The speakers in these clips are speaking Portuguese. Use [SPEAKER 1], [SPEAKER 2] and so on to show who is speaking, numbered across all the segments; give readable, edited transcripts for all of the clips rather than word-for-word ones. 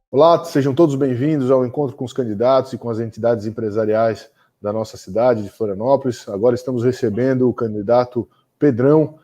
[SPEAKER 1] Olá, sejam todos bem-vindos ao encontro com os candidatos e com as entidades empresariais da nossa cidade de Florianópolis. Agora estamos recebendo o candidato Pedrão,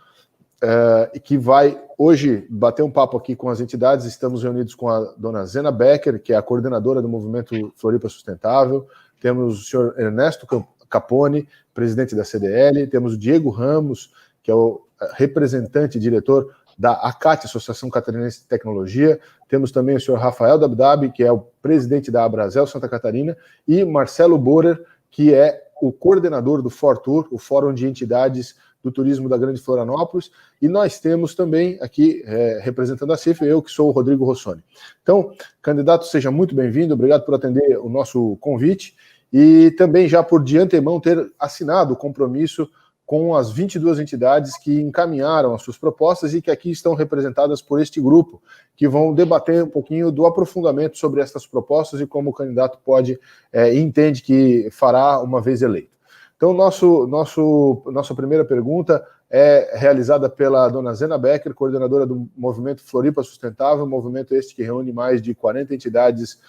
[SPEAKER 1] que vai hoje bater um papo aqui com as entidades. Estamos reunidos com a dona Zena Becker, que é a coordenadora do movimento Floripa Sustentável. Temos o senhor Ernesto Capone, presidente da CDL. Temos o Diego Ramos, que é o representante e diretor da ACAT, Associação Catarinense de Tecnologia. Temos também o senhor Rafael Dabdab, que é o presidente da Abrazel Santa Catarina, e Marcelo Borer, que é o coordenador do FORTUR, o Fórum de Entidades do Turismo da Grande Florianópolis, e nós temos também aqui, representando a CIF, eu que sou o Rodrigo Rossoni. Então, candidato, seja muito bem-vindo, obrigado por atender o nosso convite, e também já por de antemão ter assinado o compromisso com as 22 entidades que encaminharam as suas propostas e que aqui estão representadas por este grupo, que vão debater um pouquinho do aprofundamento sobre essas propostas e como o candidato pode e entende que fará uma vez eleito. Então, nossa primeira pergunta é realizada pela dona Zena Becker, coordenadora do movimento Floripa Sustentável, movimento este que reúne mais de 40 entidades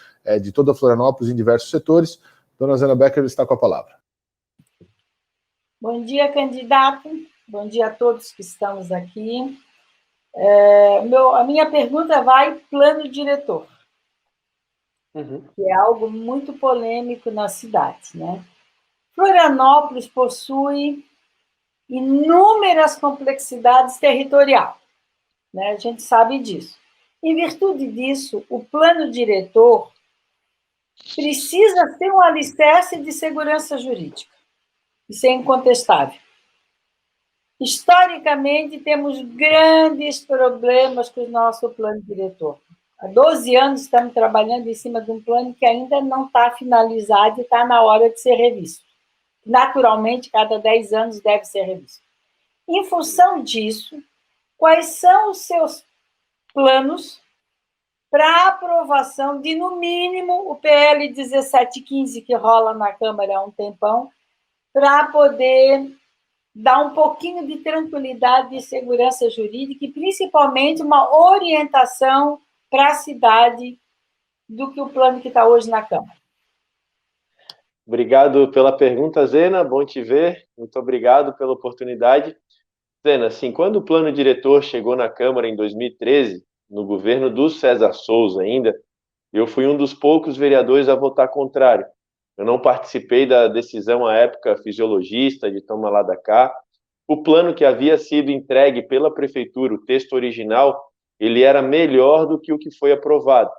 [SPEAKER 1] de toda Florianópolis em diversos setores. Dona Zena Becker está com a palavra.
[SPEAKER 2] Bom dia, candidato. Bom dia a todos que estamos aqui. A minha pergunta vai plano diretor, que é algo muito polêmico na cidade, né? Florianópolis possui inúmeras complexidades territoriais, né? A gente sabe disso. Em virtude disso, o plano diretor precisa ter um alicerce de segurança jurídica. Isso é incontestável. Historicamente, temos grandes problemas com o nosso plano diretor. Há 12 anos estamos trabalhando em cima de um plano que ainda não está finalizado e está na hora de ser revisto. Naturalmente, cada 10 anos deve ser revisto. Em função disso, quais são os seus planos para aprovação de, no mínimo, o PL 1715, que rola na Câmara há um tempão, para poder dar um pouquinho de tranquilidade e segurança jurídica e, principalmente, uma orientação para a cidade do que o plano que está hoje na Câmara.
[SPEAKER 3] Obrigado pela pergunta, Zena. Bom te ver. Muito obrigado pela oportunidade. Zena, assim, quando o plano diretor chegou na Câmara em 2013, no governo do César Souza ainda, eu fui um dos poucos vereadores a votar contrário. Eu não participei da decisão à época fisiologista de toma lá da cá. O plano que havia sido entregue pela prefeitura, o texto original, ele era melhor do que o que foi aprovado.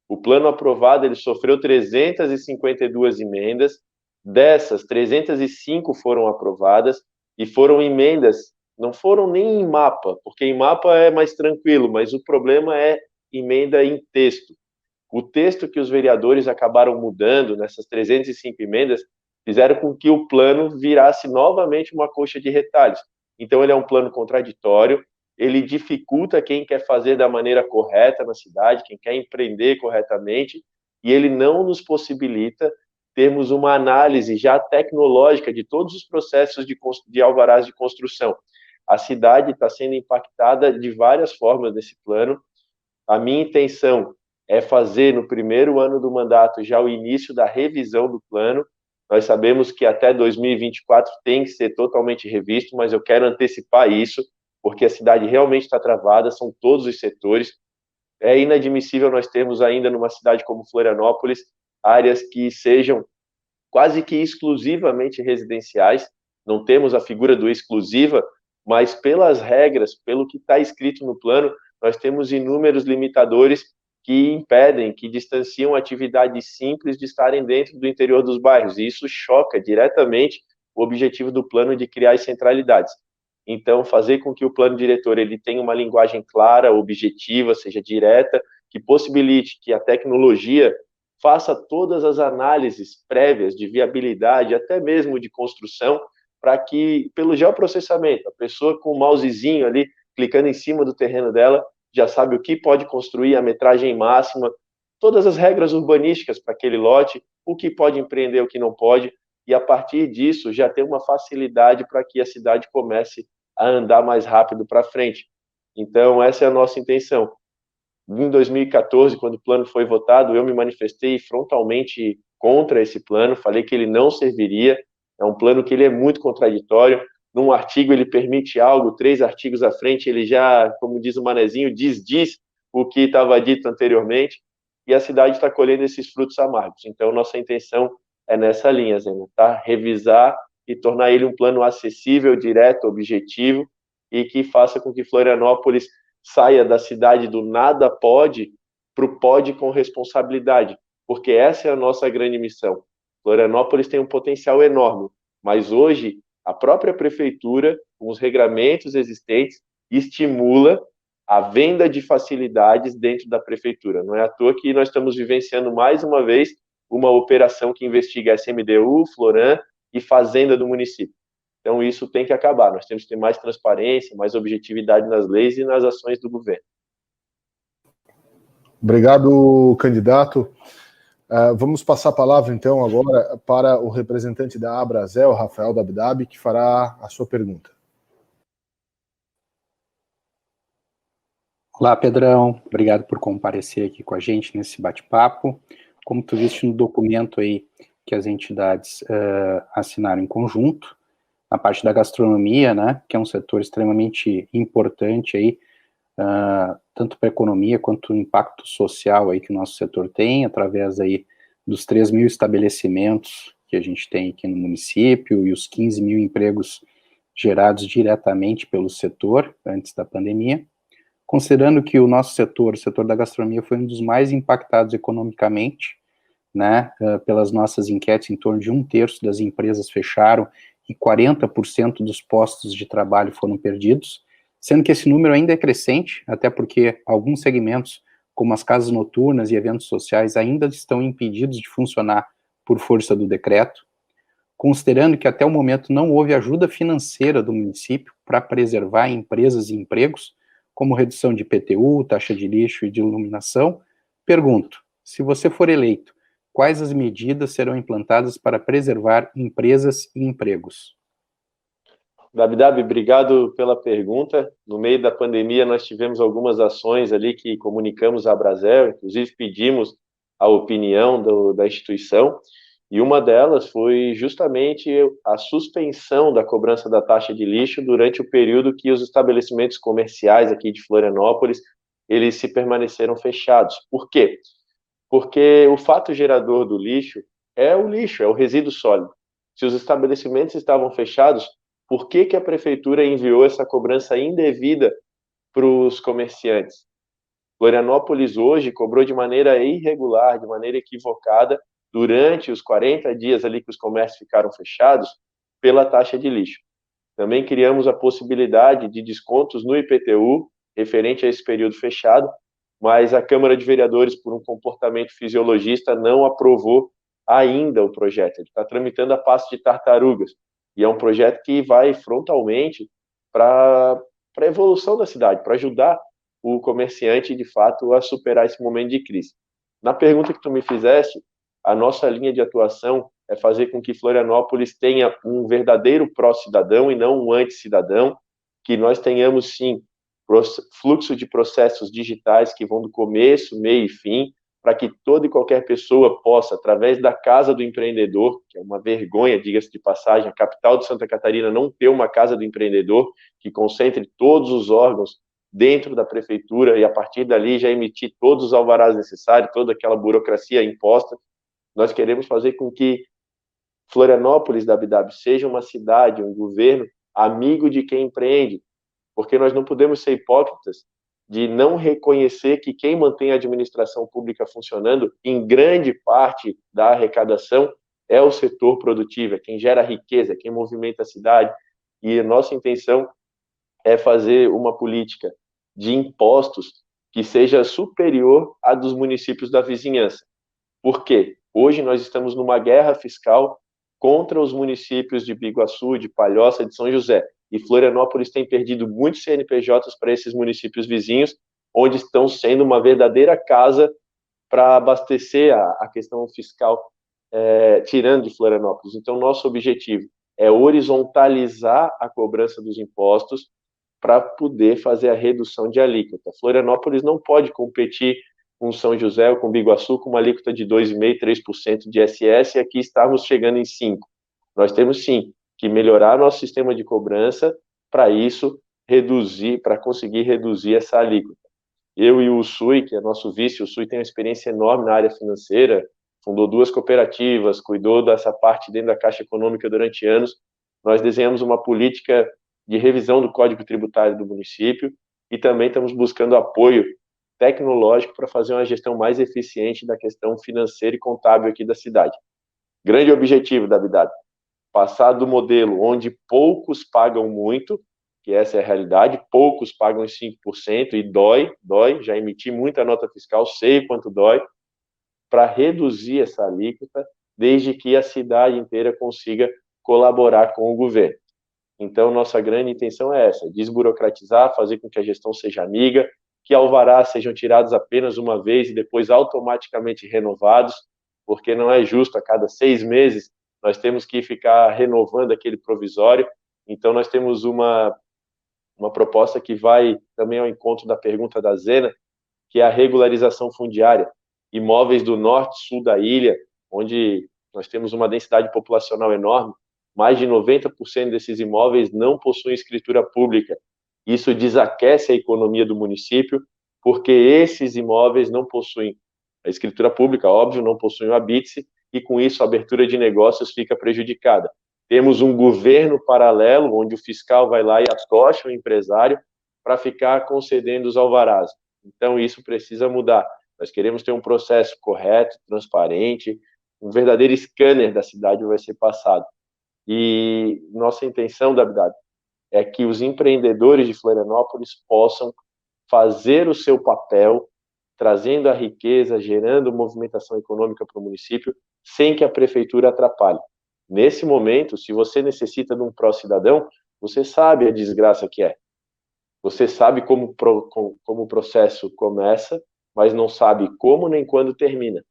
[SPEAKER 3] O plano aprovado, ele sofreu 352 emendas, dessas, 305 foram aprovadas, e foram emendas, não foram nem em mapa, porque em mapa é mais tranquilo, mas o problema é emenda em texto. O texto que os vereadores acabaram mudando nessas 305 emendas fizeram com que o plano virasse novamente uma coxa de retalhos. Então, ele é um plano contraditório, ele dificulta quem quer fazer da maneira correta na cidade, quem quer empreender corretamente, e ele não nos possibilita termos uma análise já tecnológica de todos os processos de alvarás de construção. A cidade está sendo impactada de várias formas nesse plano. A minha intenção é fazer no primeiro ano do mandato já o início da revisão do plano. Nós sabemos que até 2024 tem que ser totalmente revisto, mas eu quero antecipar isso, porque a cidade realmente está travada, são todos os setores. É inadmissível nós termos ainda numa cidade como Florianópolis áreas que sejam quase que exclusivamente residenciais. Não temos a figura do exclusiva, mas pelas regras, pelo que está escrito no plano, nós temos inúmeros limitadores que impedem, que distanciam atividades simples de estarem dentro do interior dos bairros, e isso choca diretamente o objetivo do plano de criar as centralidades. Então, fazer com que o plano diretor ele tenha uma linguagem clara, objetiva, seja direta, que possibilite que a tecnologia faça todas as análises prévias de viabilidade, até mesmo de construção, para que, pelo geoprocessamento, a pessoa com o mousezinho ali, clicando em cima do terreno dela, já sabe o que pode construir, a metragem máxima, todas as regras urbanísticas para aquele lote, o que pode empreender, o que não pode, e a partir disso já tem uma facilidade para que a cidade comece a andar mais rápido para frente. Então, essa é a nossa intenção. Em 2014, quando o plano foi votado, eu me manifestei frontalmente contra esse plano, falei que ele não serviria, é um plano que ele é muito contraditório. Num artigo ele permite algo, 3 artigos à frente ele já, como diz o Manezinho, diz o que estava dito anteriormente, e a cidade está colhendo esses frutos amargos. Então, nossa intenção é nessa linha, Zena, tá? Revisar e tornar ele um plano acessível, direto, objetivo, e que faça com que Florianópolis saia da cidade do nada pode para o pode com responsabilidade, porque essa é a nossa grande missão. Florianópolis tem um potencial enorme, mas hoje a própria prefeitura, com os regramentos existentes, estimula a venda de facilidades dentro da prefeitura. Não é à toa que nós estamos vivenciando mais uma vez uma operação que investiga SMDU, Floran e Fazenda do município. Então, isso tem que acabar. Nós temos que ter mais transparência, mais objetividade nas leis e nas ações do governo.
[SPEAKER 1] Obrigado, candidato. Vamos passar a palavra, então, agora para o representante da Abrazel, Rafael Dabdab, que fará a sua pergunta.
[SPEAKER 4] Olá, Pedrão. Obrigado por comparecer aqui com a gente nesse bate-papo. Como tu viste no documento aí que as entidades assinaram em conjunto, na parte da gastronomia, né, que é um setor extremamente importante aí, tanto para a economia quanto o impacto social aí que o nosso setor tem, através aí dos 3.000 estabelecimentos que a gente tem aqui no município e os 15.000 empregos gerados diretamente pelo setor antes da pandemia. Considerando que o nosso setor, o setor da gastronomia, foi um dos mais impactados economicamente, né, pelas nossas enquetes, em torno de 1/3 das empresas fecharam e 40% dos postos de trabalho foram perdidos, sendo que esse número ainda é crescente, até porque alguns segmentos, como as casas noturnas e eventos sociais, ainda estão impedidos de funcionar por força do decreto, considerando que até o momento não houve ajuda financeira do município para preservar empresas e empregos, como redução de IPTU, taxa de lixo e de iluminação, pergunto, se você for eleito, quais as medidas serão implantadas para preservar empresas e empregos?
[SPEAKER 3] Dabdab, obrigado pela pergunta. No meio da pandemia, nós tivemos algumas ações ali que comunicamos à Abrazel, inclusive pedimos a opinião da instituição, e uma delas foi justamente a suspensão da cobrança da taxa de lixo durante o período que os estabelecimentos comerciais aqui de Florianópolis, eles se permaneceram fechados. Por quê? Porque o fato gerador do lixo, é o resíduo sólido. Se os estabelecimentos estavam fechados, por que a prefeitura enviou essa cobrança indevida para os comerciantes? Florianópolis hoje cobrou de maneira irregular, de maneira equivocada, durante os 40 dias ali que os comércios ficaram fechados, pela taxa de lixo. Também criamos a possibilidade de descontos no IPTU, referente a esse período fechado, mas a Câmara de Vereadores, por um comportamento fisiologista, não aprovou ainda o projeto. Ele está tramitando a passo de tartarugas, e é um projeto que vai frontalmente para a evolução da cidade, para ajudar o comerciante, de fato, a superar esse momento de crise. Na pergunta que tu me fizeste, a nossa linha de atuação é fazer com que Florianópolis tenha um verdadeiro pró-cidadão e não um anti-cidadão, que nós tenhamos, sim, fluxo de processos digitais que vão do começo, meio e fim, para que toda e qualquer pessoa possa, através da Casa do Empreendedor, que é uma vergonha, diga-se de passagem, a capital de Santa Catarina não ter uma Casa do Empreendedor que concentre todos os órgãos dentro da prefeitura e, a partir dali, já emitir todos os alvarás necessários, toda aquela burocracia imposta. Nós queremos fazer com que Florianópolis, Dabdab, seja uma cidade, um governo amigo de quem empreende, porque nós não podemos ser hipócritas de não reconhecer que quem mantém a administração pública funcionando, em grande parte da arrecadação, é o setor produtivo, é quem gera riqueza, é quem movimenta a cidade, e a nossa intenção é fazer uma política de impostos que seja superior à dos municípios da vizinhança. Por quê? Hoje nós estamos numa guerra fiscal contra os municípios de Biguaçu, de Palhoça, de São José. E Florianópolis tem perdido muitos CNPJs para esses municípios vizinhos, onde estão sendo uma verdadeira casa para abastecer a questão fiscal, tirando de Florianópolis. Então, nosso objetivo é horizontalizar a cobrança dos impostos, para poder fazer a redução de alíquota. Florianópolis não pode competir com São José ou com Biguaçu com uma alíquota de 2,5%, 3% de ISS, e aqui estamos chegando em 5%. Nós temos, sim, que melhorar nosso sistema de cobrança para isso reduzir, para conseguir reduzir essa alíquota. Eu e o Sui, que é nosso vice, o Sui tem uma experiência enorme na área financeira, fundou 2 cooperativas, cuidou dessa parte dentro da Caixa Econômica durante anos. Nós desenhamos uma política de revisão do Código Tributário do município e também estamos buscando apoio tecnológico para fazer uma gestão mais eficiente da questão financeira e contábil aqui da cidade. Grande objetivo da Abdab, passar do modelo onde poucos pagam muito, que essa é a realidade, poucos pagam os 5% e dói, já emiti muita nota fiscal, sei quanto dói, para reduzir essa alíquota, desde que a cidade inteira consiga colaborar com o governo. Então, nossa grande intenção é essa, desburocratizar, fazer com que a gestão seja amiga, que alvarás sejam tirados apenas uma vez e depois automaticamente renovados, porque não é justo, a cada 6 meses nós temos que ficar renovando aquele provisório. Então, nós temos uma proposta que vai também ao encontro da pergunta da Zena, que é a regularização fundiária. Imóveis do norte e sul da ilha, onde nós temos uma densidade populacional enorme, mais de 90% desses imóveis não possuem escritura pública. Isso desaquece a economia do município, porque esses imóveis não possuem a escritura pública, óbvio, não possuem o habite-se, e com isso a abertura de negócios fica prejudicada. Temos um governo paralelo, onde o fiscal vai lá e atocha o empresário para ficar concedendo os alvarás. Então, isso precisa mudar. Nós queremos ter um processo correto, transparente, um verdadeiro scanner da cidade vai ser passado. E nossa intenção, Abdab, é que os empreendedores de Florianópolis possam fazer o seu papel, trazendo a riqueza, gerando movimentação econômica para o município, sem que a prefeitura atrapalhe. Nesse momento, se você necessita de um pró-cidadão, você sabe a desgraça que é. Você sabe como o processo começa, mas não sabe como nem quando termina.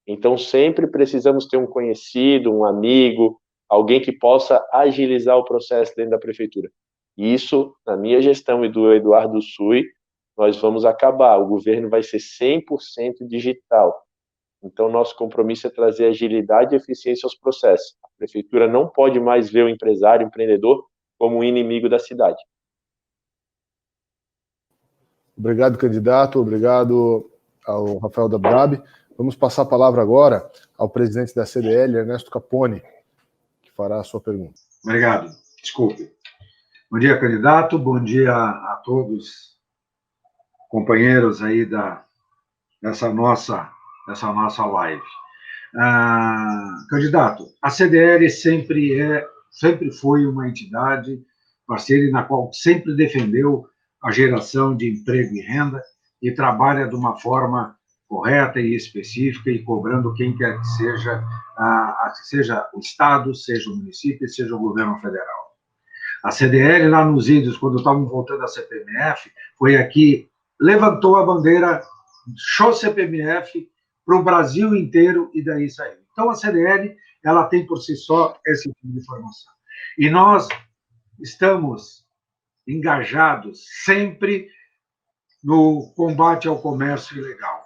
[SPEAKER 3] Então, sempre precisamos ter um conhecido, um amigo, alguém que possa agilizar o processo dentro da prefeitura. E isso, na minha gestão e do Eduardo Sui, nós vamos acabar. O governo vai ser 100% digital. Então, nosso compromisso é trazer agilidade e eficiência aos processos. A prefeitura não pode mais ver o empresário, o empreendedor, como um inimigo da cidade.
[SPEAKER 1] Obrigado, candidato. Obrigado ao Rafael Abdab. Vamos passar a palavra agora ao presidente da CDL, Ernesto Capone, que fará a sua pergunta.
[SPEAKER 5] Obrigado. Desculpe. Bom dia, candidato. Bom dia a todos, companheiros aí dessa nossa live. Candidato, a CDL sempre foi uma entidade parceira na qual sempre defendeu a geração de emprego e renda e trabalha de uma forma correta e específica e cobrando quem quer que seja o Estado, seja o município, seja o governo federal. A CDL, lá nos Índios, quando estavam voltando à CPMF, foi aqui, levantou a bandeira, show CPMF para o Brasil inteiro e daí saiu. Então, a CDL, ela tem por si só esse tipo de informação. E nós estamos engajados sempre no combate ao comércio ilegal.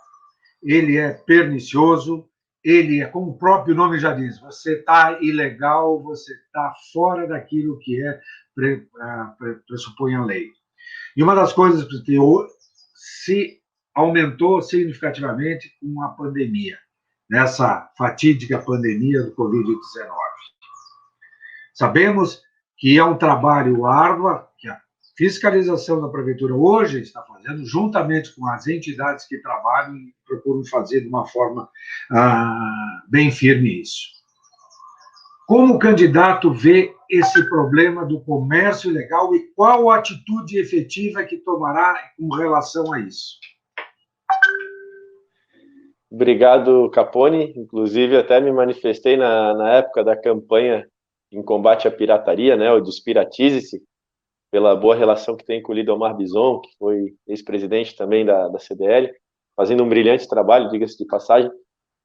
[SPEAKER 5] Ele é pernicioso, ele é, como o próprio nome já diz, você está ilegal, você está fora daquilo que pressupõe a lei. E uma das coisas que se aumentou significativamente com a pandemia, nessa fatídica pandemia do Covid-19. Sabemos que é um trabalho árduo, que a fiscalização da prefeitura hoje está fazendo, juntamente com as entidades que trabalham e procuram fazer de uma forma bem firme isso. Como o candidato vê esse problema do comércio ilegal e qual a atitude efetiva que tomará com relação a isso?
[SPEAKER 3] Obrigado, Capone. Inclusive, até me manifestei na época da campanha em combate à pirataria, né, o Despiratize-se, pela boa relação que tem com o Lidomar Bison, que foi ex-presidente também da CDL, fazendo um brilhante trabalho, diga-se de passagem.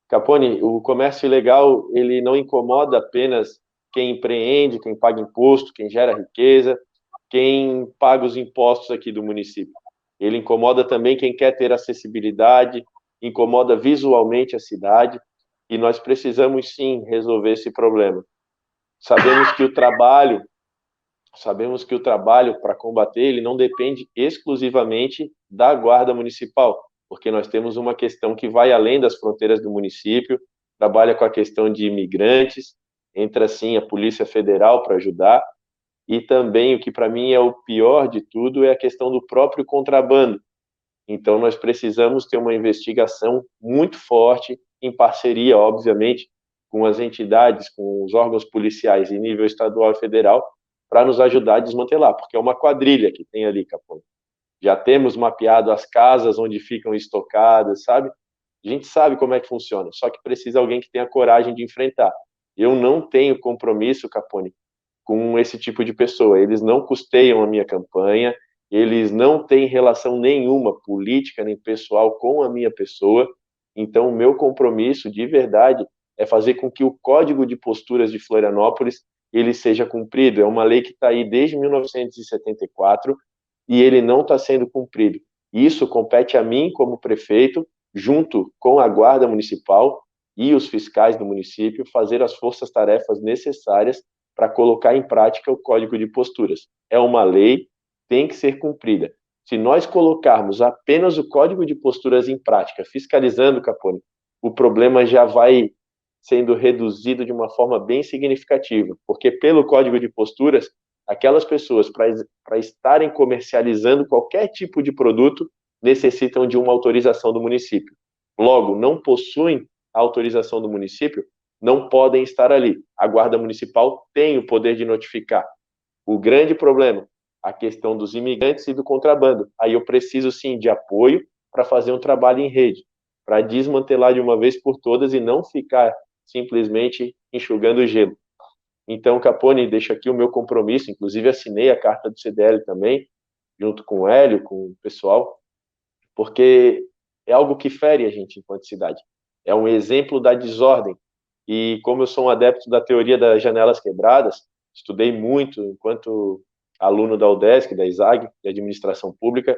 [SPEAKER 3] Capone, o comércio ilegal, ele não incomoda apenas quem empreende, quem paga imposto, quem gera riqueza. quem paga os impostos aqui do município. Ele incomoda também quem quer ter acessibilidade, incomoda visualmente a cidade, e nós precisamos sim resolver esse problema. Sabemos que o trabalho para combater ele não depende exclusivamente da Guarda Municipal, porque nós temos uma questão que vai além das fronteiras do município, trabalha com a questão de imigrantes, entra sim a Polícia Federal para ajudar, e também o que para mim é o pior de tudo é a questão do próprio contrabando. Então nós precisamos ter uma investigação muito forte, em parceria, obviamente, com as entidades, com os órgãos policiais em nível estadual e federal, para nos ajudar a desmantelar, porque é uma quadrilha que tem ali, Capone. Já temos mapeado as casas onde ficam estocadas, sabe? A gente sabe como é que funciona, só que precisa alguém que tenha coragem de enfrentar. Eu não tenho compromisso, Capone, com esse tipo de pessoa. Eles não custeiam a minha campanha, eles não têm relação nenhuma política nem pessoal com a minha pessoa. Então, o meu compromisso, de verdade, é fazer com que o Código de Posturas de Florianópolis ele seja cumprido. É uma lei que está aí desde 1974 e ele não está sendo cumprido. Isso compete a mim, como prefeito, junto com a Guarda Municipal e os fiscais do município, fazer as forças-tarefas necessárias para colocar em prática o Código de Posturas. É uma lei, tem que ser cumprida. Se nós colocarmos apenas o Código de Posturas em prática, fiscalizando, Capone, o problema já vai sendo reduzido de uma forma bem significativa, porque pelo Código de Posturas, aquelas pessoas, para estarem comercializando qualquer tipo de produto, necessitam de uma autorização do município. Logo, não possuem a autorização do município, não podem estar ali. A Guarda Municipal tem o poder de notificar. O grande problema, a questão dos imigrantes e do contrabando. Aí eu preciso, sim, de apoio para fazer um trabalho em rede, para desmantelar de uma vez por todas e não ficar simplesmente enxugando gelo. Então, Capone, deixo aqui o meu compromisso, inclusive assinei a carta do CDL também, junto com o Hélio, com o pessoal, porque é algo que fere a gente enquanto cidade. É um exemplo da desordem. E como eu sou um adepto da teoria das janelas quebradas, estudei muito enquanto aluno da UDESC, da ISAG, de Administração Pública,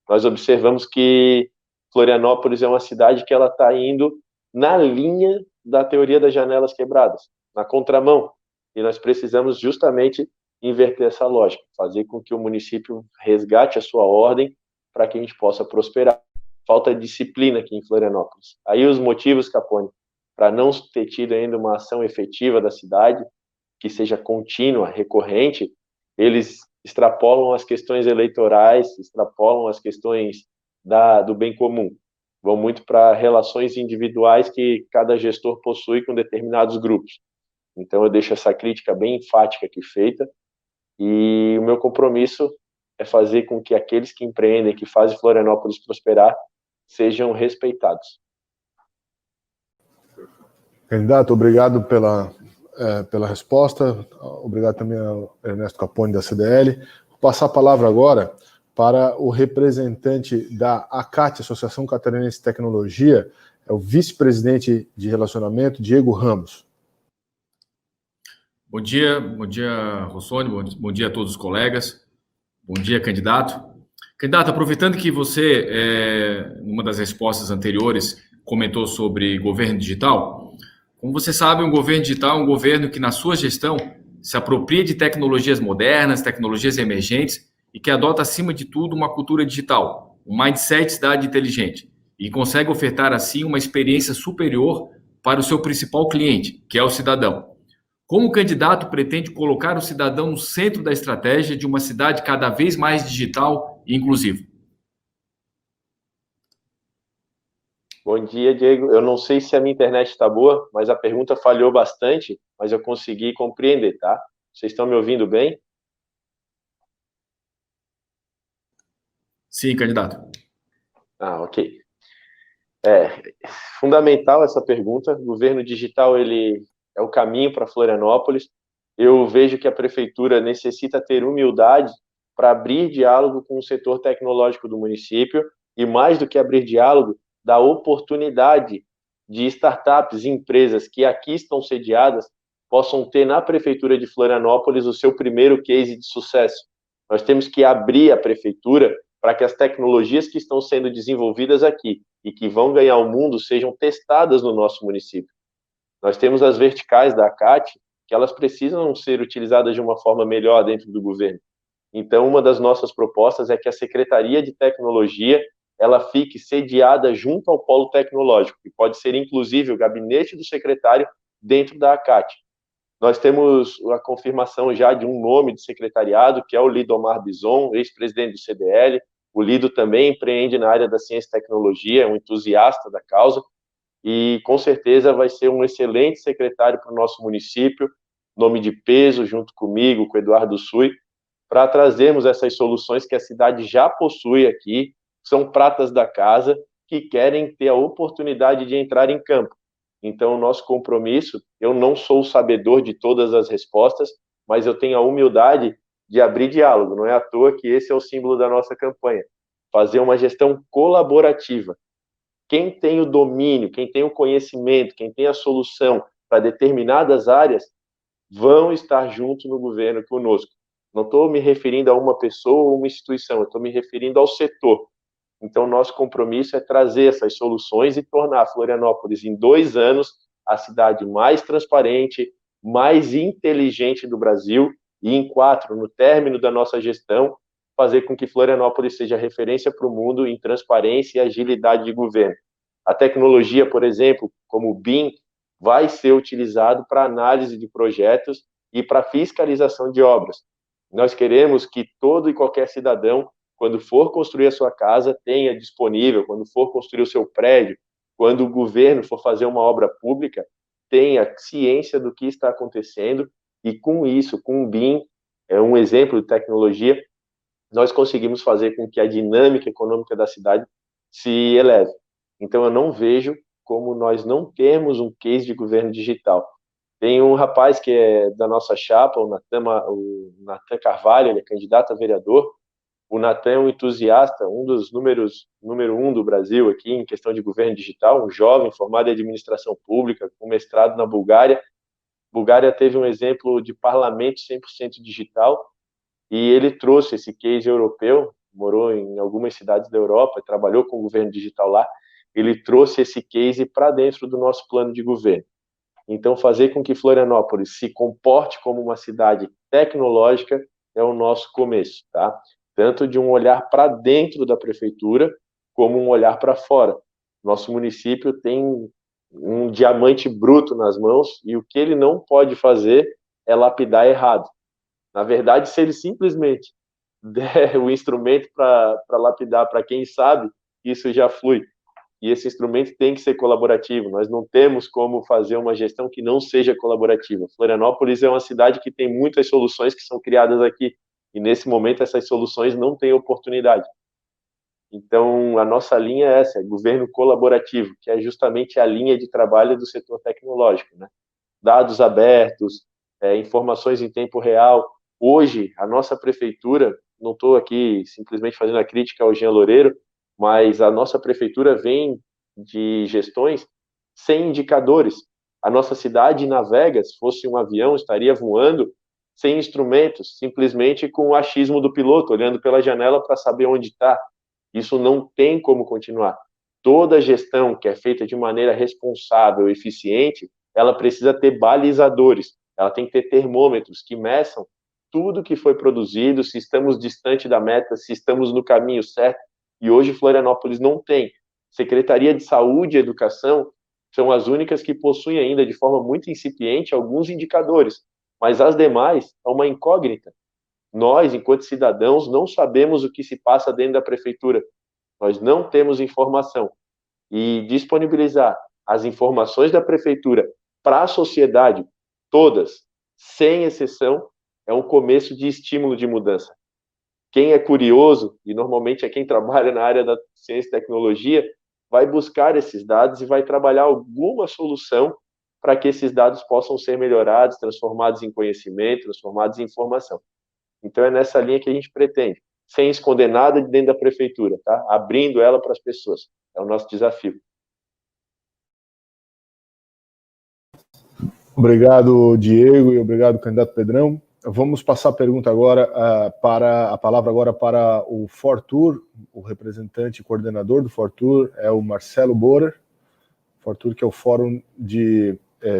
[SPEAKER 3] nós observamos que Florianópolis é uma cidade que ela está indo na linha da teoria das janelas quebradas, na contramão. E nós precisamos justamente inverter essa lógica, fazer com que o município resgate a sua ordem para que a gente possa prosperar. Falta disciplina aqui em Florianópolis. Aí os motivos, Capone, para não ter tido ainda uma ação efetiva da cidade, que seja contínua, recorrente, eles extrapolam as questões eleitorais, extrapolam as questões do bem comum. Vão muito para relações individuais que cada gestor possui com determinados grupos. Então, eu deixo essa crítica bem enfática aqui feita, e o meu compromisso é fazer com que aqueles que empreendem, que fazem Florianópolis prosperar, sejam respeitados.
[SPEAKER 1] Candidato, obrigado pela resposta. Obrigado também ao Ernesto Capone, da CDL. Vou passar a palavra agora para o representante da ACAT, Associação Catarinense de Tecnologia, é o vice-presidente de relacionamento, Diego Ramos.
[SPEAKER 6] Bom dia, Rossoni, bom dia a todos os colegas, bom dia, candidato. Candidato, aproveitando que você, numa das respostas anteriores, comentou sobre governo digital, como você sabe, um governo digital é um governo que, na sua gestão, se apropria de tecnologias modernas, tecnologias emergentes e que adota, acima de tudo, uma cultura digital, um mindset cidade inteligente e consegue ofertar, assim, uma experiência superior para o seu principal cliente, que é o cidadão. Como o candidato pretende colocar o cidadão no centro da estratégia de uma cidade cada vez mais digital e inclusiva?
[SPEAKER 3] Bom dia, Diego. Eu não sei se a minha internet está boa, mas a pergunta falhou bastante, mas eu consegui compreender, tá? Vocês estão me ouvindo bem?
[SPEAKER 6] Sim, candidato.
[SPEAKER 3] Ok. Fundamental essa pergunta. O governo digital, ele é o caminho para Florianópolis. Eu vejo que a prefeitura necessita ter humildade para abrir diálogo com o setor tecnológico do município e, mais do que abrir diálogo, dar oportunidade de startups e empresas que aqui estão sediadas possam ter na prefeitura de Florianópolis o seu primeiro case de sucesso. Nós temos que abrir a prefeitura para que as tecnologias que estão sendo desenvolvidas aqui e que vão ganhar o mundo sejam testadas no nosso município. Nós temos as verticais da ACAT, que elas precisam ser utilizadas de uma forma melhor dentro do governo. Então, uma das nossas propostas é que a Secretaria de Tecnologia ela fique sediada junto ao polo tecnológico, que pode ser, inclusive, o gabinete do secretário dentro da ACAT. Nós temos a confirmação já de um nome de secretariado, que é o Lidomar Bison, ex-presidente do CDL. O Lido também empreende na área da ciência e tecnologia, é um entusiasta da causa, e com certeza vai ser um excelente secretário para o nosso município, nome de peso, junto comigo, com o Eduardo Sui, para trazermos essas soluções que a cidade já possui aqui, são pratas da casa, que querem ter a oportunidade de entrar em campo. Então, o nosso compromisso, eu não sou o sabedor de todas as respostas, mas eu tenho a humildade de abrir diálogo. Não é à toa que esse é o símbolo da nossa campanha. Fazer uma gestão colaborativa. Quem tem o domínio, quem tem o conhecimento, quem tem a solução para determinadas áreas, vão estar junto no governo conosco. Não estou me referindo a uma pessoa ou uma instituição, eu estou me referindo ao setor. Então, nosso compromisso é trazer essas soluções e tornar Florianópolis, em 2 anos, a cidade mais transparente, mais inteligente do Brasil, e em 4, no término da nossa gestão, fazer com que Florianópolis seja referência para o mundo em transparência e agilidade de governo. A tecnologia, por exemplo, como o BIM, vai ser utilizado para análise de projetos e para fiscalização de obras. Nós queremos que todo e qualquer cidadão, quando for construir a sua casa, tenha disponível, quando for construir o seu prédio, quando o governo for fazer uma obra pública, tenha ciência do que está acontecendo, e com isso, com o BIM, é um exemplo de tecnologia, nós conseguimos fazer com que a dinâmica econômica da cidade se eleve. Então, eu não vejo como nós não temos um case de governo digital. Tem um rapaz que é da nossa chapa, o Natan Carvalho, ele é candidato a vereador. O Natan é um entusiasta, um dos número 1 do Brasil aqui em questão de governo digital, um jovem formado em administração pública, com mestrado na Bulgária. A Bulgária teve um exemplo de parlamento 100% digital, e ele trouxe esse case europeu, morou em algumas cidades da Europa, trabalhou com o governo digital lá, ele trouxe esse case para dentro do nosso plano de governo. Então, fazer com que Florianópolis se comporte como uma cidade tecnológica é o nosso começo, tá? Tanto de um olhar para dentro da prefeitura, como um olhar para fora. Nosso município tem um diamante bruto nas mãos, e o que ele não pode fazer é lapidar errado. Na verdade, se ele simplesmente der o instrumento para lapidar para quem sabe, isso já flui. E esse instrumento tem que ser colaborativo. Nós não temos como fazer uma gestão que não seja colaborativa. Florianópolis é uma cidade que tem muitas soluções que são criadas aqui, e nesse momento essas soluções não têm oportunidade. Então, a nossa linha é essa, é governo colaborativo, que é justamente a linha de trabalho do setor tecnológico, né? Dados abertos, informações em tempo real. Hoje, a nossa prefeitura, não estou aqui simplesmente fazendo a crítica ao Jean Loureiro, mas a nossa prefeitura vem de gestões sem indicadores. A nossa cidade navega, se fosse um avião, estaria voando sem instrumentos, simplesmente com o achismo do piloto, olhando pela janela para saber onde está. Isso não tem como continuar. Toda gestão que é feita de maneira responsável e eficiente, ela precisa ter balizadores, ela tem que ter termômetros que meçam tudo que foi produzido, se estamos distante da meta, se estamos no caminho certo. E hoje Florianópolis não tem. Secretaria de Saúde e Educação são as únicas que possuem ainda, de forma muito incipiente, alguns indicadores, mas as demais são uma incógnita. Nós, enquanto cidadãos, não sabemos o que se passa dentro da prefeitura. Nós não temos informação. E disponibilizar as informações da prefeitura para a sociedade, todas, sem exceção, é um começo de estímulo de mudança. Quem é curioso, e normalmente é quem trabalha na área da ciência e tecnologia, vai buscar esses dados e vai trabalhar alguma solução para que esses dados possam ser melhorados, transformados em conhecimento, transformados em informação. Então é nessa linha que a gente pretende, sem esconder nada de dentro da prefeitura, tá? Abrindo ela para as pessoas. É o nosso desafio.
[SPEAKER 1] Obrigado, Diego, e obrigado, candidato Pedrão. Vamos passar a pergunta agora para a palavra agora para o Fortur, o representante e coordenador do Fortur é o Marcelo Borer, Fortur, que é o Fórum de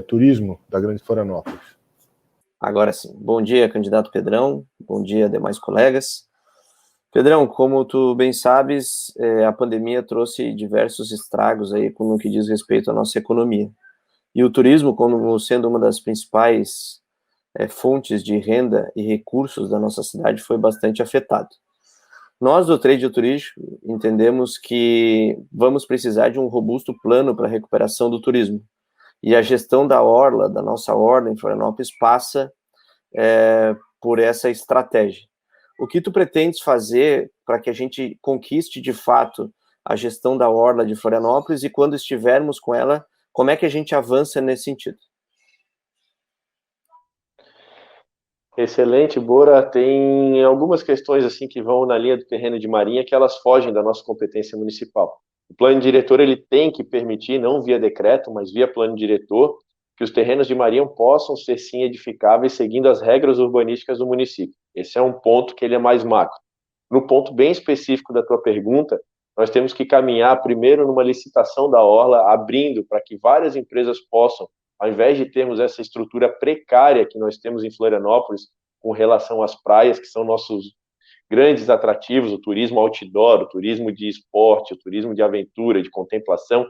[SPEAKER 1] Turismo da Grande Florianópolis.
[SPEAKER 7] Agora sim. Bom dia, candidato Pedrão. Bom dia, demais colegas. Pedrão, como tu bem sabes, a pandemia trouxe diversos estragos aí no que diz respeito à nossa economia. E o turismo, como sendo uma das principais fontes de renda e recursos da nossa cidade, foi bastante afetado. Nós, do trade turístico, entendemos que vamos precisar de um robusto plano para a recuperação do turismo. E a gestão da orla, da nossa orla em Florianópolis, passa por essa estratégia. O que tu pretendes fazer para que a gente conquiste, de fato, a gestão da orla de Florianópolis e, quando estivermos com ela, como é que a gente avança nesse sentido?
[SPEAKER 3] Excelente, Bora. Tem algumas questões assim que vão na linha do terreno de Marinha que elas fogem da nossa competência municipal. O plano diretor ele tem que permitir, não via decreto, mas via plano diretor, que os terrenos de Marinha possam ser sim edificáveis seguindo as regras urbanísticas do município. Esse é um ponto que ele é mais macro. No ponto bem específico da tua pergunta, nós temos que caminhar primeiro numa licitação da orla, abrindo para que várias empresas possam, ao invés de termos essa estrutura precária que nós temos em Florianópolis com relação às praias, que são nossos grandes atrativos, o turismo outdoor, o turismo de esporte, o turismo de aventura, de contemplação,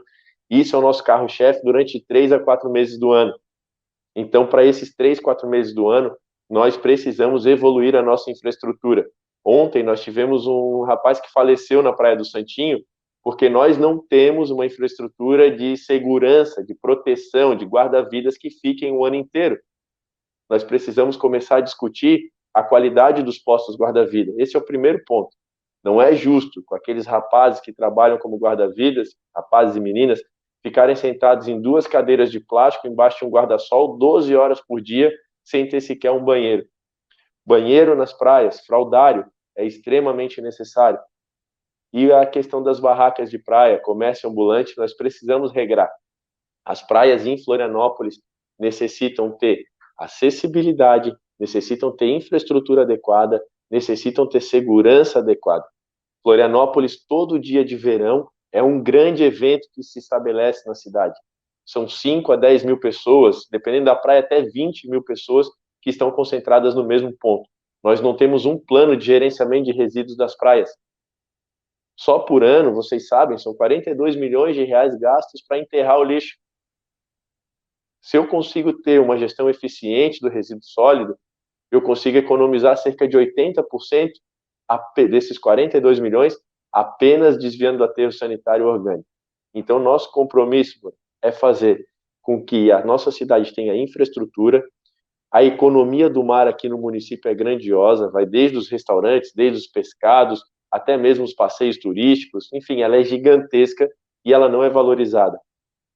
[SPEAKER 3] isso é o nosso carro-chefe durante 3 a 4 meses do ano. Então, para esses 3, 4 meses do ano, nós precisamos evoluir a nossa infraestrutura. Ontem nós tivemos um rapaz que faleceu na Praia do Santinho, porque nós não temos uma infraestrutura de segurança, de proteção, de guarda-vidas que fiquem o ano inteiro. Nós precisamos começar a discutir a qualidade dos postos guarda-vida. Esse é o primeiro ponto. Não é justo com aqueles rapazes que trabalham como guarda-vidas, rapazes e meninas, ficarem sentados em 2 cadeiras de plástico embaixo de um guarda-sol 12 horas por dia, sem ter sequer um banheiro. Banheiro nas praias, fraldário, é extremamente necessário. E a questão das barracas de praia, comércio ambulante, nós precisamos regrar. As praias em Florianópolis necessitam ter acessibilidade, necessitam ter infraestrutura adequada, necessitam ter segurança adequada. Florianópolis, todo dia de verão, é um grande evento que se estabelece na cidade. São 5 a 10 mil pessoas, dependendo da praia, até 20 mil pessoas que estão concentradas no mesmo ponto. Nós não temos um plano de gerenciamento de resíduos das praias. Só por ano, vocês sabem, são 42 milhões de reais gastos para enterrar o lixo. Se eu consigo ter uma gestão eficiente do resíduo sólido, eu consigo economizar cerca de 80% desses 42 milhões apenas desviando do aterro sanitário orgânico. Então, nosso compromisso é fazer com que a nossa cidade tenha infraestrutura. A economia do mar aqui no município é grandiosa, vai desde os restaurantes, desde os pescados, até mesmo os passeios turísticos, enfim, ela é gigantesca e ela não é valorizada.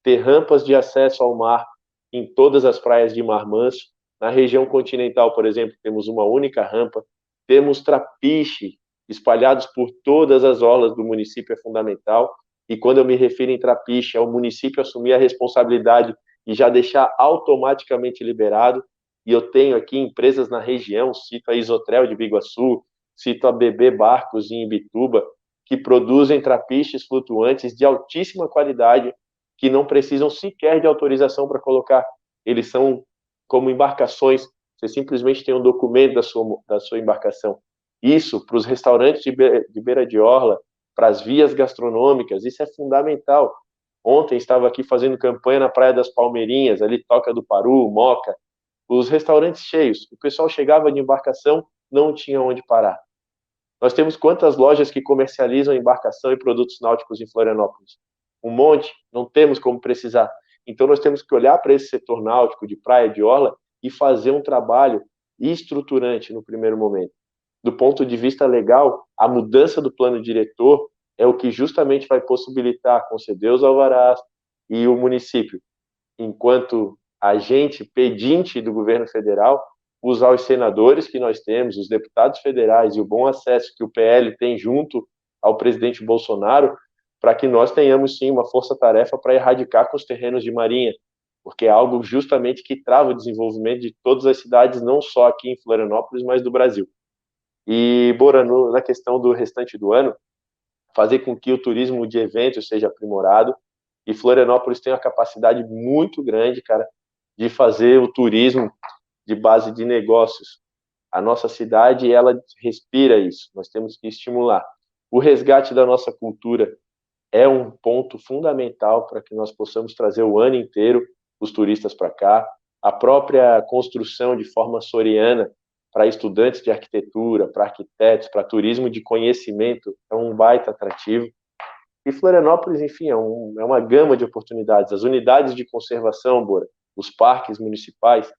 [SPEAKER 3] Ter rampas de acesso ao mar em todas as praias de Mar Manso, na região continental, por exemplo, temos uma única rampa, temos trapiche espalhados por todas as orlas do município, é fundamental, e quando eu me refiro em trapiche, é o município assumir a responsabilidade e já deixar automaticamente liberado, e eu tenho aqui empresas na região, cito a Isotrel de Biguaçu, cito a BB Barcos em Imbituba, que produzem trapiches flutuantes de altíssima qualidade, que não precisam sequer de autorização para colocar. Eles são como embarcações, você simplesmente tem um documento da sua embarcação. Isso, para os restaurantes de beira de orla, para as vias gastronômicas, isso é fundamental. Ontem estava aqui fazendo campanha na Praia das Palmeirinhas, ali Toca do Paru, Moca, os restaurantes cheios, o pessoal chegava de embarcação, não tinha onde parar. Nós temos quantas lojas que comercializam embarcação e produtos náuticos em Florianópolis? Um monte, não temos como precisar. Então nós temos que olhar para esse setor náutico, de praia, de orla, e fazer um trabalho estruturante no primeiro momento. Do ponto de vista legal, a mudança do plano diretor é o que justamente vai possibilitar conceder os alvarás e o município, enquanto agente pedinte do governo federal, usar os senadores que nós temos, os deputados federais e o bom acesso que o PL tem junto ao presidente Bolsonaro, para que nós tenhamos sim uma força-tarefa para erradicar com os terrenos de Marinha. porque é algo justamente que trava o desenvolvimento de todas as cidades, não só aqui em Florianópolis, mas do Brasil. E, Bora, na questão do restante do ano, fazer com que o turismo de eventos seja aprimorado, e Florianópolis tem uma capacidade muito grande, cara, de fazer o turismo de base de negócios. A nossa cidade, ela respira isso, nós temos que estimular. O resgate da nossa cultura é um ponto fundamental para que nós possamos trazer o ano inteiro os turistas para cá. A própria construção de forma soriana para estudantes de arquitetura, para arquitetos, para turismo de conhecimento é um baita atrativo. E Florianópolis, enfim, é uma gama de oportunidades. As unidades de conservação, Bora, os parques municipais,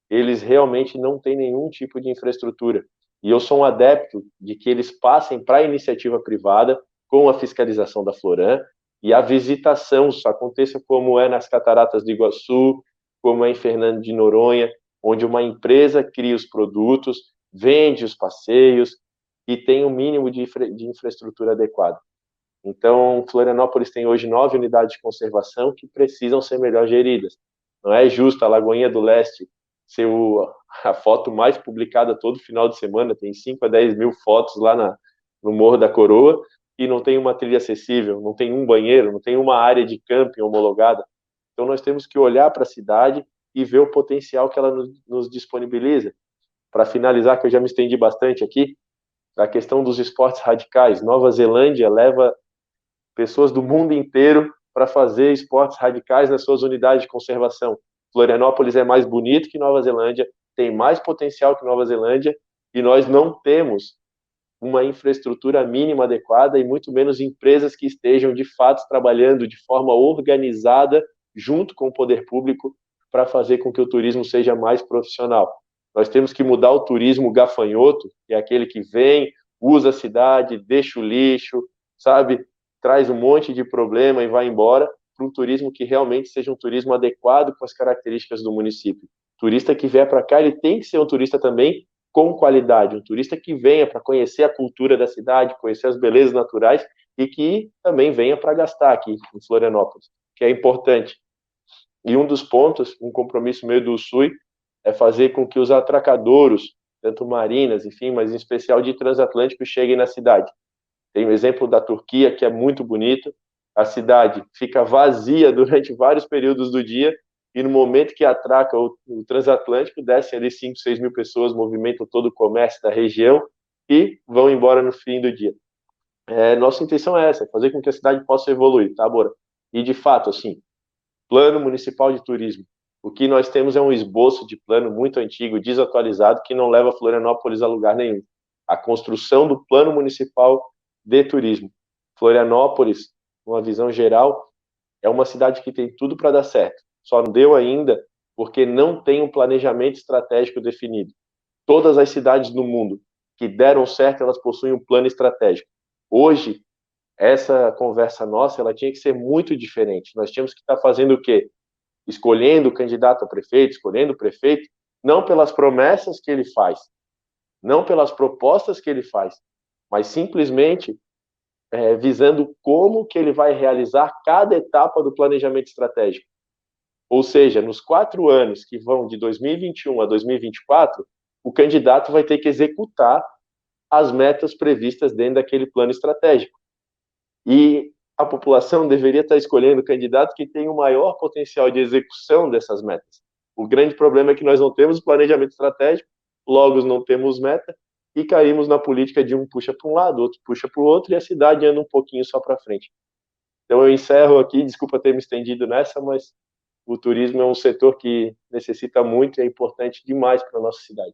[SPEAKER 3] eles realmente não têm nenhum tipo de infraestrutura. E eu sou um adepto de que eles passem para a iniciativa privada com a fiscalização da Floran e a visitação aconteça como é nas Cataratas do Iguaçu, como é em Fernando de Noronha, onde uma empresa cria os produtos, vende os passeios e tem um mínimo de infraestrutura adequada. Então, Florianópolis tem hoje 9 unidades de conservação que precisam ser melhor geridas. Não é justo a Lagoinha do Leste ser a foto mais publicada todo final de semana, tem 5 a 10 mil fotos lá no Morro da Coroa, e não tem uma trilha acessível, não tem um banheiro, não tem uma área de camping homologada. Então, nós temos que olhar para a cidade e ver o potencial que ela nos disponibiliza. Para finalizar, que eu já me estendi bastante aqui, a questão dos esportes radicais. Nova Zelândia leva pessoas do mundo inteiro para fazer esportes radicais nas suas unidades de conservação. Florianópolis é mais bonito que Nova Zelândia, tem mais potencial que Nova Zelândia, e nós não temos uma infraestrutura mínima adequada e muito menos empresas que estejam, de fato, trabalhando de forma organizada junto com o poder público para fazer com que o turismo seja mais profissional. Nós temos que mudar o turismo gafanhoto, que é aquele que vem, usa a cidade, deixa o lixo, sabe, traz um monte de problema e vai embora, para um turismo que realmente seja um turismo adequado com as características do município. O turista que vier para cá, ele tem que ser um turista também com qualidade, um turista que venha para conhecer a cultura da cidade, conhecer as belezas naturais e que também venha para gastar aqui em Florianópolis, que é importante. E um dos pontos, um compromisso meio do SUI, é fazer com que os atracadouros, tanto marinas, enfim, mas em especial de transatlântico, cheguem na cidade. Tem o exemplo da Turquia, que é muito bonito. A cidade fica vazia durante vários períodos do dia e no momento que atraca o transatlântico, descem ali 5, 6 mil pessoas, movimentam todo o comércio da região e vão embora no fim do dia. Nossa intenção é essa, fazer com que a cidade possa evoluir, tá, Bora? E, de fato, assim, Plano Municipal de Turismo. O que nós temos é um esboço de plano muito antigo, desatualizado, que não leva Florianópolis a lugar nenhum. A construção do Plano Municipal de Turismo. Florianópolis, uma visão geral, é uma cidade que tem tudo para dar certo. Só não deu ainda porque não tem um planejamento estratégico definido. Todas as cidades do mundo que deram certo, elas possuem um plano estratégico. Hoje, essa conversa nossa, ela tinha que ser muito diferente. Nós tínhamos que estar fazendo o quê? Escolhendo o candidato a prefeito, escolhendo o prefeito, não pelas promessas que ele faz, não pelas propostas que ele faz, mas simplesmente visando como que ele vai realizar cada etapa do planejamento estratégico. Ou seja, nos 4 anos que vão de 2021 a 2024, o candidato vai ter que executar as metas previstas dentro daquele plano estratégico. E a população deveria estar escolhendo o candidato que tem o maior potencial de execução dessas metas. O grande problema é que nós não temos planejamento estratégico, logo não temos meta, e caímos na política de um puxa para um lado, outro puxa para o outro, e a cidade anda um pouquinho só para frente. Então eu encerro aqui, desculpa ter me estendido nessa, mas o turismo é um setor que necessita muito e é importante demais para a nossa cidade.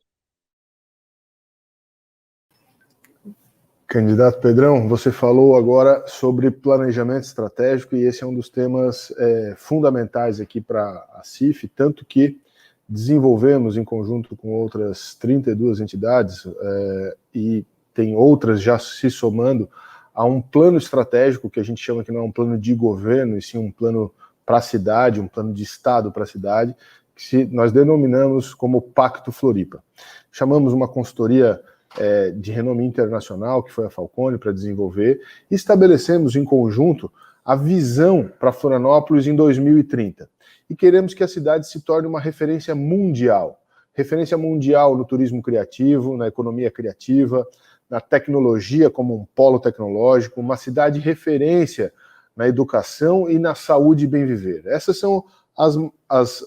[SPEAKER 1] Candidato Pedrão, você falou agora sobre planejamento estratégico e esse é um dos temas fundamentais aqui para a CIF, tanto que desenvolvemos em conjunto com outras 32 entidades e tem outras já se somando a um plano estratégico que a gente chama que não é um plano de governo, e sim um plano para a cidade, um plano de estado para a cidade, que nós denominamos como Pacto Floripa. Chamamos uma consultoria de renome internacional, que foi a Falcone, para desenvolver, e estabelecemos em conjunto a visão para Florianópolis em 2030. e queremos que a cidade se torne uma referência mundial no turismo criativo, na economia criativa, na tecnologia como um polo tecnológico, uma cidade referência na educação e na saúde e bem viver. Esses são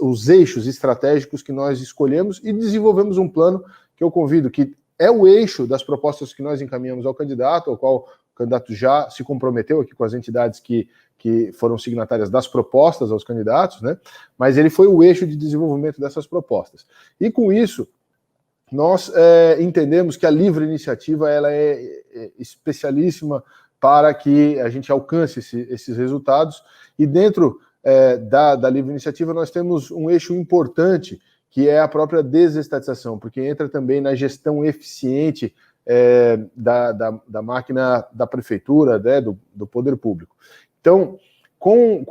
[SPEAKER 1] os eixos estratégicos que nós escolhemos e desenvolvemos um plano que eu convido, que é o eixo das propostas que nós encaminhamos ao candidato, ao qual o candidato já se comprometeu aqui com as entidades que foram signatárias das propostas aos candidatos, né? Mas ele foi o eixo de desenvolvimento dessas propostas. E com isso, nós entendemos que a livre iniciativa ela é especialíssima para que a gente alcance esses resultados, e dentro da livre iniciativa nós temos um eixo importante, que é a própria desestatização, porque entra também na gestão eficiente da máquina da prefeitura, né, do poder público. Então, com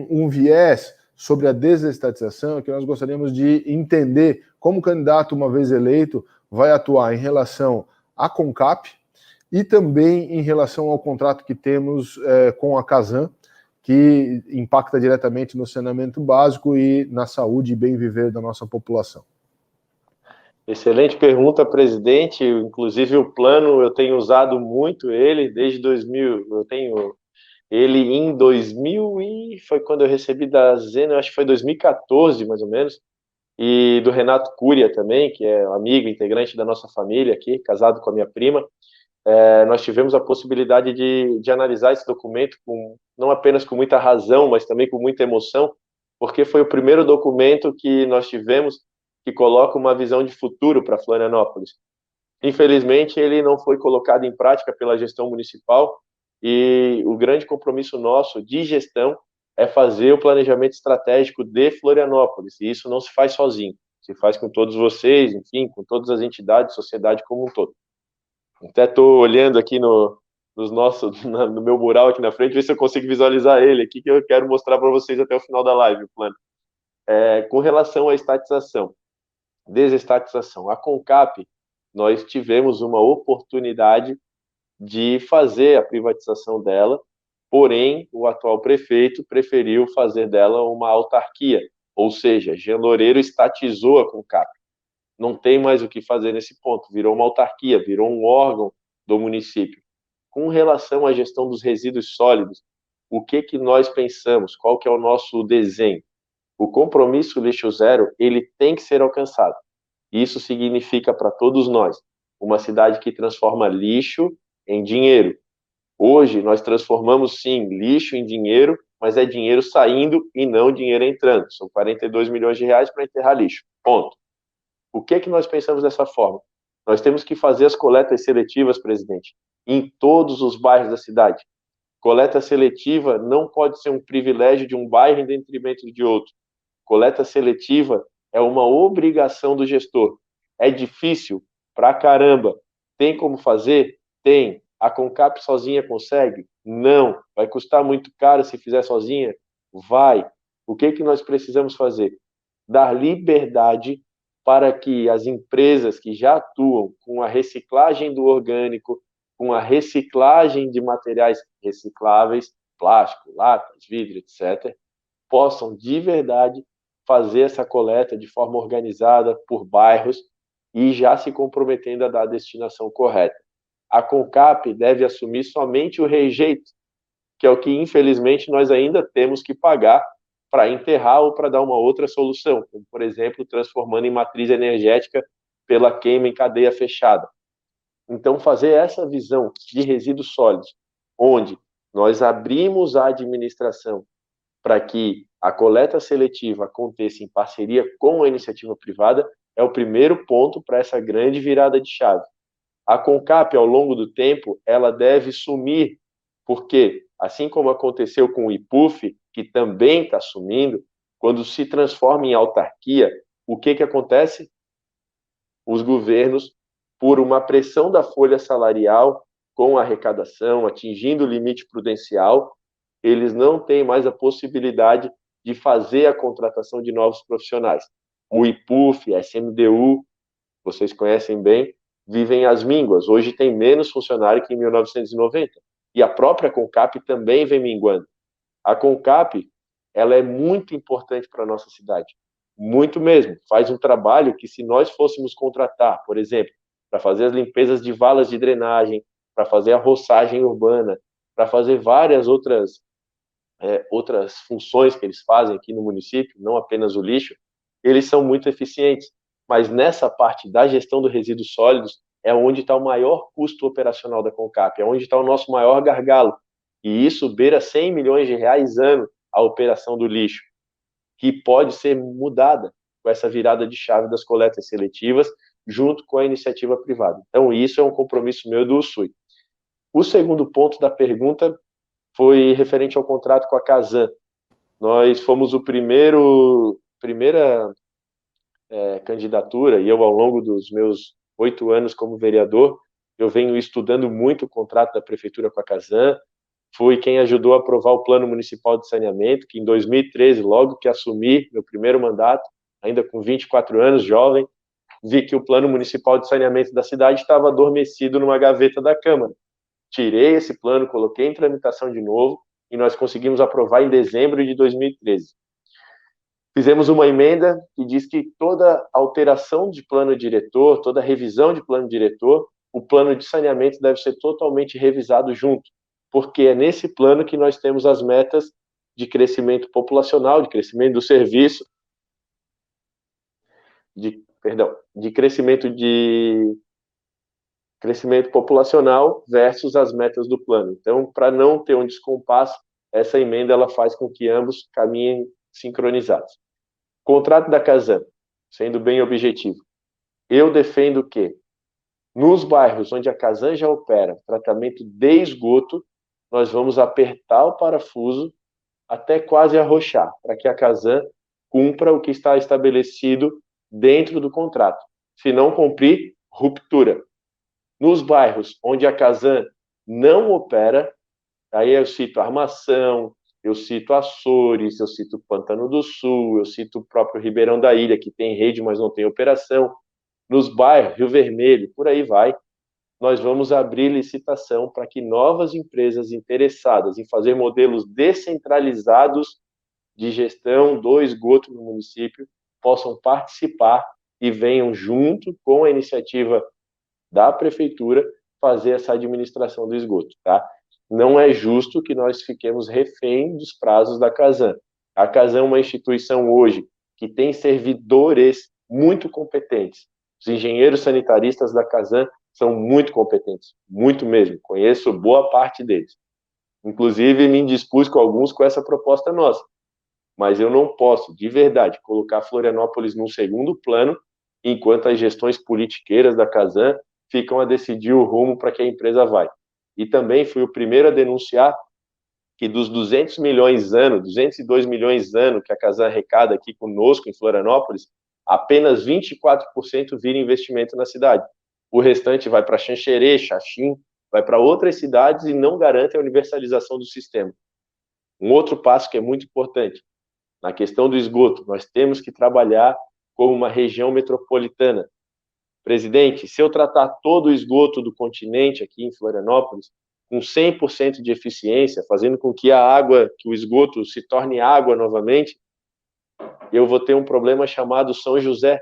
[SPEAKER 1] um viés sobre a desestatização, que nós gostaríamos de entender como o candidato, uma vez eleito, vai atuar em relação à CONCAP e também em relação ao contrato que temos com a Casan, que impacta diretamente no saneamento básico e na saúde e bem-viver da nossa população.
[SPEAKER 3] Excelente pergunta, presidente. Inclusive, o plano, eu tenho usado muito ele desde 2000. Eu tenho ele em 2000 e foi quando eu recebi da Zena, acho que foi 2014, mais ou menos, e do Renato Cúria também, que é amigo, integrante da nossa família aqui, casado com a minha prima. Nós tivemos a possibilidade de analisar esse documento não apenas com muita razão, mas também com muita emoção, porque foi o primeiro documento que nós tivemos que coloca uma visão de futuro para Florianópolis. Infelizmente, ele não foi colocado em prática pela gestão municipal, e o grande compromisso nosso de gestão é fazer o planejamento estratégico de Florianópolis, e isso não se faz sozinho, se faz com todos vocês, enfim, com todas as entidades, sociedade como um todo. Até estou olhando aqui no meu mural aqui na frente, ver se eu consigo visualizar ele aqui, que eu quero mostrar para vocês até o final da live, o plano. Com relação à estatização, desestatização, a CONCAP, nós tivemos uma oportunidade de fazer a privatização dela, porém, o atual prefeito preferiu fazer dela uma autarquia, ou seja, Jean Loureiro estatizou a CONCAP. Não tem mais o que fazer nesse ponto, virou uma autarquia, virou um órgão do município. Com relação à gestão dos resíduos sólidos, o que nós pensamos? Qual que é o nosso desenho? O compromisso lixo zero, ele tem que ser alcançado. Isso significa para todos nós uma cidade que transforma lixo em dinheiro. Hoje nós transformamos sim lixo em dinheiro, mas é dinheiro saindo e não dinheiro entrando. São 42 milhões de reais para enterrar lixo. Ponto. O que nós pensamos dessa forma? Nós temos que fazer as coletas seletivas, presidente, em todos os bairros da cidade. Coleta seletiva não pode ser um privilégio de um bairro em detrimento de outro. Coleta seletiva é uma obrigação do gestor. É difícil pra caramba. Tem como fazer? Tem. A CONCAP sozinha consegue? Não. Vai custar muito caro se fizer sozinha? Vai. O que nós precisamos fazer? Dar liberdade para que as empresas que já atuam com a reciclagem do orgânico, com a reciclagem de materiais recicláveis, plástico, latas, vidro, etc., possam de verdade fazer essa coleta de forma organizada por bairros e já se comprometendo a dar a destinação correta. A CONCAP deve assumir somente o rejeito, que é o que, infelizmente, nós ainda temos que pagar para enterrar ou para dar uma outra solução, como, por exemplo, transformando em matriz energética pela queima em cadeia fechada. Então, fazer essa visão de resíduos sólidos, onde nós abrimos a administração para que a coleta seletiva aconteça em parceria com a iniciativa privada, é o primeiro ponto para essa grande virada de chave. A CONCAP, ao longo do tempo, ela deve sumir, porque, assim como aconteceu com o IPUF, que também está sumindo, quando se transforma em autarquia, o que acontece? Os governos, por uma pressão da folha salarial, com a arrecadação, atingindo o limite prudencial, eles não têm mais a possibilidade de fazer a contratação de novos profissionais. O IPUF, a SMDU, vocês conhecem bem, vivem às mínguas. Hoje tem menos funcionário que em 1990. E a própria CONCAP também vem minguando. A CONCAP, ela é muito importante para a nossa cidade, muito mesmo. Faz um trabalho que, se nós fôssemos contratar, por exemplo, para fazer as limpezas de valas de drenagem, para fazer a roçagem urbana, para fazer várias outras funções que eles fazem aqui no município, não apenas o lixo, eles são muito eficientes. Mas nessa parte da gestão dos resíduos sólidos é onde está o maior custo operacional da CONCAP, é onde está o nosso maior gargalo. E isso beira 100 milhões de reais ano a operação do lixo, que pode ser mudada com essa virada de chave das coletas seletivas, junto com a iniciativa privada. Então, isso é um compromisso meu do USUI. O segundo ponto da pergunta foi referente ao contrato com a Casan. Nós fomos o primeira candidatura, e eu, ao longo dos meus 8 anos como vereador, eu venho estudando muito o contrato da prefeitura com a Casan. Fui quem ajudou a aprovar o Plano Municipal de Saneamento, que em 2013, logo que assumi meu primeiro mandato, ainda com 24 anos, jovem, vi que o Plano Municipal de Saneamento da cidade estava adormecido numa gaveta da Câmara. Tirei esse plano, coloquei em tramitação de novo, e nós conseguimos aprovar em dezembro de 2013. Fizemos uma emenda que diz que toda alteração de plano diretor, toda revisão de plano diretor, o plano de saneamento deve ser totalmente revisado junto, porque é nesse plano que nós temos as metas de crescimento populacional, de crescimento do serviço, de crescimento populacional versus as metas do plano. Então, para não ter um descompasso, essa emenda ela faz com que ambos caminhem sincronizados. Contrato da Casan, sendo bem objetivo. Eu defendo que, nos bairros onde a Casan já opera tratamento de esgoto, nós vamos apertar o parafuso até quase arrochar, para que a Casan cumpra o que está estabelecido dentro do contrato. Se não cumprir, ruptura. Nos bairros onde a Casan não opera, aí eu cito Armação, eu cito Açores, eu cito Pantano do Sul, eu cito o próprio Ribeirão da Ilha, que tem rede, mas não tem operação. Nos bairros, Rio Vermelho, por aí vai, nós vamos abrir licitação para que novas empresas interessadas em fazer modelos descentralizados de gestão do esgoto no município possam participar e venham junto com a iniciativa da prefeitura fazer essa administração do esgoto, tá? Não é justo que nós fiquemos refém dos prazos da Casan. A Casan é uma instituição hoje que tem servidores muito competentes. Os engenheiros sanitaristas da Casan são muito competentes, muito mesmo. Conheço boa parte deles. Inclusive, me indispus com alguns com essa proposta nossa. Mas eu não posso, de verdade, colocar Florianópolis num segundo plano, enquanto as gestões politiqueiras da Casan ficam a decidir o rumo para que a empresa vai. E também fui o primeiro a denunciar que dos 200 milhões ano, 202 milhões ano que a Casan arrecada aqui conosco em Florianópolis, apenas 24% vira investimento na cidade. O restante vai para Xanxerê, Xaxim, vai para outras cidades e não garante a universalização do sistema. Um outro passo que é muito importante, na questão do esgoto, nós temos que trabalhar como uma região metropolitana. Presidente, se eu tratar todo o esgoto do continente aqui em Florianópolis, com 100% de eficiência, fazendo com que que o esgoto se torne água novamente, eu vou ter um problema chamado São José.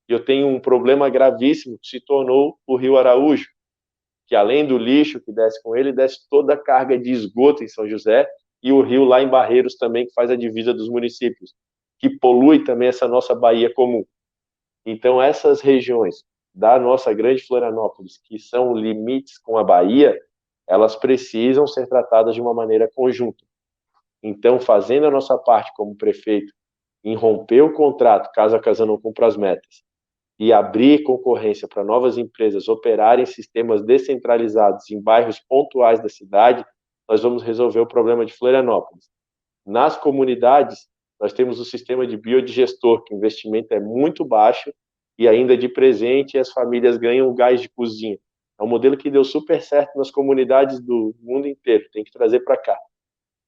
[SPEAKER 3] Eu tenho um problema gravíssimo que se tornou o Rio Araújo, que além do lixo que desce com ele, desce toda a carga de esgoto em São José, e o rio lá em Barreiros também, que faz a divisa dos municípios, que polui também essa nossa Baía comum. Então, essas regiões da nossa grande Florianópolis, que são limites com a Bahia, elas precisam ser tratadas de uma maneira conjunta. Então, fazendo a nossa parte como prefeito, em romper o contrato, caso a Casan não cumpra as metas, e abrir concorrência para novas empresas operarem sistemas descentralizados em bairros pontuais da cidade, nós vamos resolver o problema de Florianópolis. Nas comunidades, nós temos o sistema de biodigestor, que o investimento é muito baixo e ainda de presente as famílias ganham o gás de cozinha. É um modelo que deu super certo nas comunidades do mundo inteiro, tem que trazer para cá.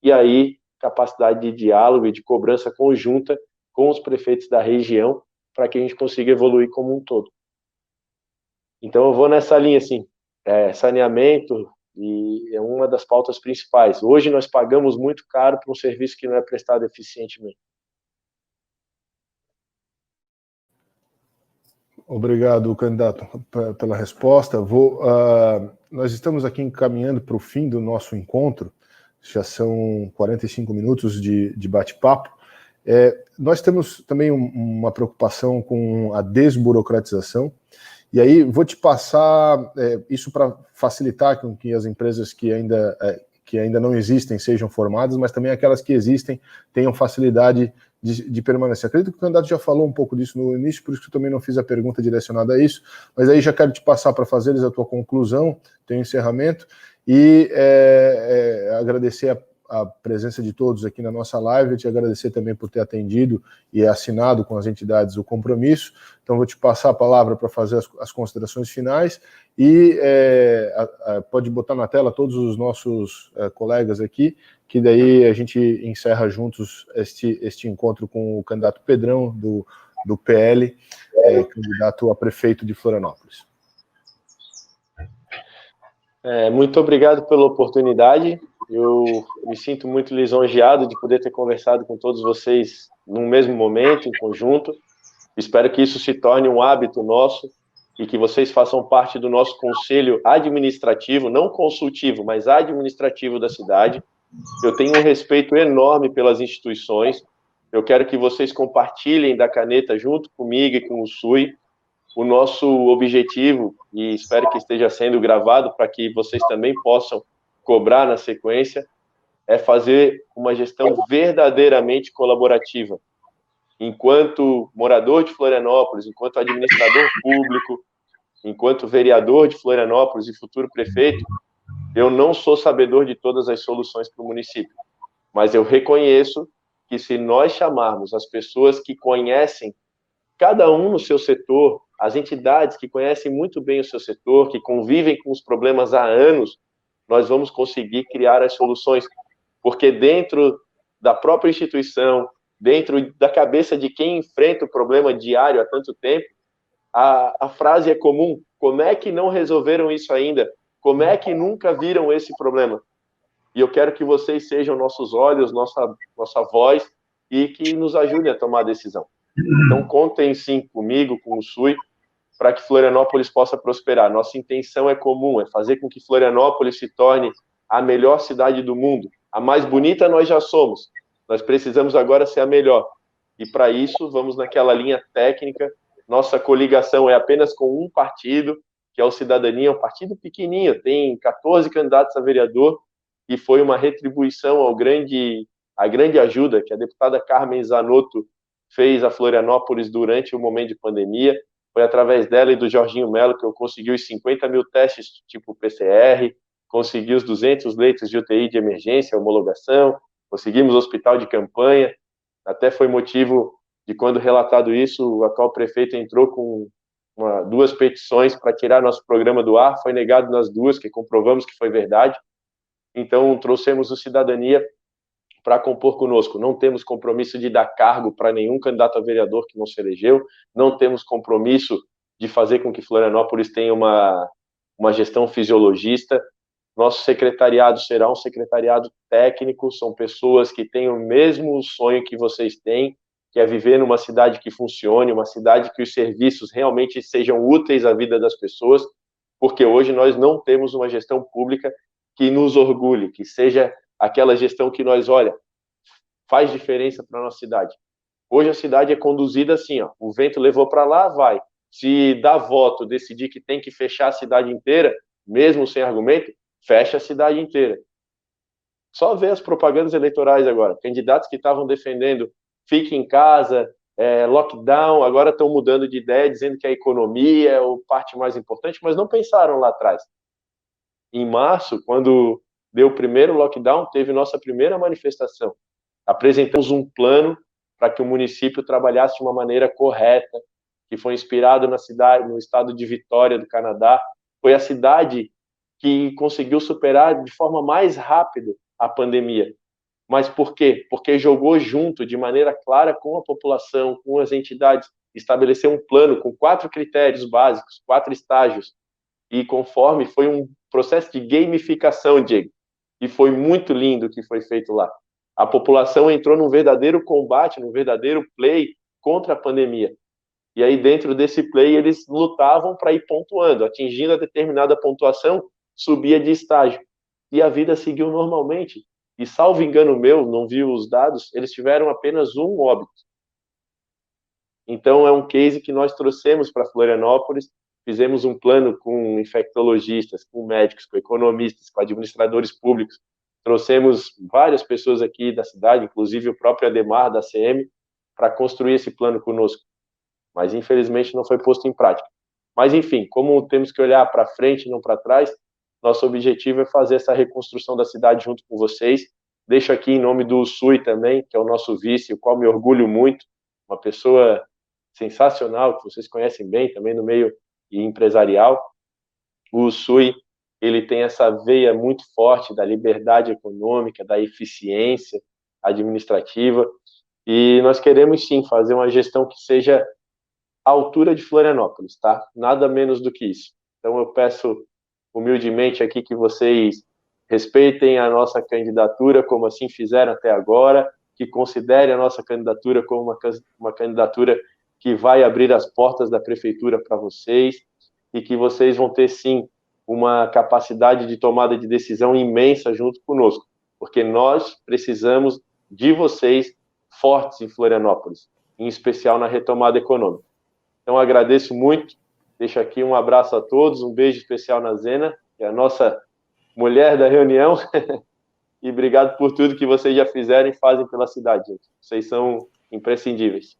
[SPEAKER 3] E aí, capacidade de diálogo e de cobrança conjunta com os prefeitos da região para que a gente consiga evoluir como um todo. Então, eu vou nessa linha, assim, saneamento, e é uma das pautas principais. Hoje nós pagamos muito caro por um serviço que não é prestado eficientemente.
[SPEAKER 1] Obrigado, candidato, pela resposta. Nós estamos aqui encaminhando para o fim do nosso encontro, já são 45 minutos de bate-papo. Nós temos também uma preocupação com a desburocratização, e aí vou te passar isso para facilitar com que as empresas que ainda não existem sejam formadas, mas também aquelas que existem tenham facilidade de permanecer. Acredito que o candidato já falou um pouco disso no início, por isso que eu também não fiz a pergunta direcionada a isso, mas aí já quero te passar para fazeres a tua conclusão, teu encerramento, e agradecer a presença de todos aqui na nossa live, e te agradecer também por ter atendido e assinado com as entidades o compromisso. Então, vou te passar a palavra para fazer as considerações finais, e pode botar na tela todos os nossos colegas aqui, que daí a gente encerra juntos este encontro com o candidato Pedrão, do PL, candidato a prefeito de Florianópolis.
[SPEAKER 3] Muito obrigado pela oportunidade. Eu me sinto muito lisonjeado de poder ter conversado com todos vocês num mesmo momento, em conjunto. Espero que isso se torne um hábito nosso e que vocês façam parte do nosso conselho administrativo, não consultivo, mas administrativo da cidade. Eu tenho um respeito enorme pelas instituições. Eu quero que vocês compartilhem da caneta junto comigo e com o SUI. O nosso objetivo, e espero que esteja sendo gravado para que vocês também possam cobrar na sequência, é fazer uma gestão verdadeiramente colaborativa. Enquanto morador de Florianópolis, enquanto administrador público, enquanto vereador de Florianópolis e futuro prefeito, eu não sou sabedor de todas as soluções para o município, mas eu reconheço que se nós chamarmos as pessoas que conhecem cada um no seu setor, as entidades que conhecem muito bem o seu setor, que convivem com os problemas há anos, nós vamos conseguir criar as soluções, porque dentro da própria instituição, dentro da cabeça de quem enfrenta o problema diário há tanto tempo, a frase é comum: como é que não resolveram isso ainda? Como é que nunca viram esse problema? E eu quero que vocês sejam nossos olhos, nossa voz, e que nos ajudem a tomar a decisão. Então, contem sim comigo, com o SUI, para que Florianópolis possa prosperar. Nossa intenção é comum, é fazer com que Florianópolis se torne a melhor cidade do mundo. A mais bonita nós já somos, nós precisamos agora ser a melhor. E para isso, vamos naquela linha técnica. Nossa coligação é apenas com um partido, que é o Cidadania, um partido pequenininho, tem 14 candidatos a vereador, e foi uma retribuição à grande ajuda que a deputada Carmen Zanotto fez a Florianópolis durante o momento de pandemia. Foi através dela e do Jorginho Melo que eu consegui os 50 mil testes tipo PCR, consegui os 200 leitos de UTI de emergência, homologação, conseguimos hospital de campanha. Até foi motivo de, quando relatado isso, o atual prefeito entrou com 2 petições para tirar nosso programa do ar, foi negado nas 2, que comprovamos que foi verdade. Então, trouxemos o Cidadania para compor conosco. Não temos compromisso de dar cargo para nenhum candidato a vereador que não se elegeu, não temos compromisso de fazer com que Florianópolis tenha uma gestão fisiologista. Nosso secretariado será um secretariado técnico, são pessoas que têm o mesmo sonho que vocês têm, que é viver numa cidade que funcione, uma cidade que os serviços realmente sejam úteis à vida das pessoas, porque hoje nós não temos uma gestão pública que nos orgulhe, que seja aquela gestão que nós, olha, faz diferença para a nossa cidade. Hoje a cidade é conduzida assim, ó, o vento levou para lá, vai. Se dá voto, decidir que tem que fechar a cidade inteira, mesmo sem argumento, fecha a cidade inteira. Só ver as propagandas eleitorais agora. Candidatos que estavam defendendo fique em casa, lockdown, agora estão mudando de ideia, dizendo que a economia é a parte mais importante, mas não pensaram lá atrás. Em março, quando deu o primeiro lockdown, teve nossa primeira manifestação. Apresentamos um plano para que o município trabalhasse de uma maneira correta, que foi inspirado no estado de Vitória, do Canadá. Foi a cidade que conseguiu superar de forma mais rápida a pandemia. Mas por quê? Porque jogou junto, de maneira clara, com a população, com as entidades, estabeleceu um plano com 4 critérios básicos, 4 estágios, e conforme foi um processo de gamificação, Diego, e foi muito lindo o que foi feito lá. A população entrou num verdadeiro combate, num verdadeiro play contra a pandemia. E aí, dentro desse play, eles lutavam para ir pontuando. Atingindo a determinada pontuação, subia de estágio. E a vida seguiu normalmente. E, salvo engano meu, não vi os dados, eles tiveram apenas um óbito. Então, é um case que nós trouxemos para Florianópolis, fizemos um plano com infectologistas, com médicos, com economistas, com administradores públicos, trouxemos várias pessoas aqui da cidade, inclusive o próprio Ademar, da CM, para construir esse plano conosco. Mas, infelizmente, não foi posto em prática. Mas, enfim, como temos que olhar para frente e não para trás, nosso objetivo é fazer essa reconstrução da cidade junto com vocês. Deixo aqui em nome do Sui também, que é o nosso vice, o qual me orgulho muito, uma pessoa sensacional, que vocês conhecem bem também no meio empresarial. O Sui, ele tem essa veia muito forte da liberdade econômica, da eficiência administrativa, e nós queremos sim fazer uma gestão que seja à altura de Florianópolis, tá? Nada menos do que isso. Então eu peço humildemente aqui que vocês respeitem a nossa candidatura, como assim fizeram até agora, que considerem a nossa candidatura como uma candidatura que vai abrir as portas da prefeitura para vocês, e que vocês vão ter, sim, uma capacidade de tomada de decisão imensa junto conosco, porque nós precisamos de vocês fortes em Florianópolis, em especial na retomada econômica. Então, agradeço muito, deixo aqui um abraço a todos, um beijo especial na Zena, que é a nossa mulher da reunião, e obrigado por tudo que vocês já fizeram e fazem pela cidade, gente. Vocês são imprescindíveis.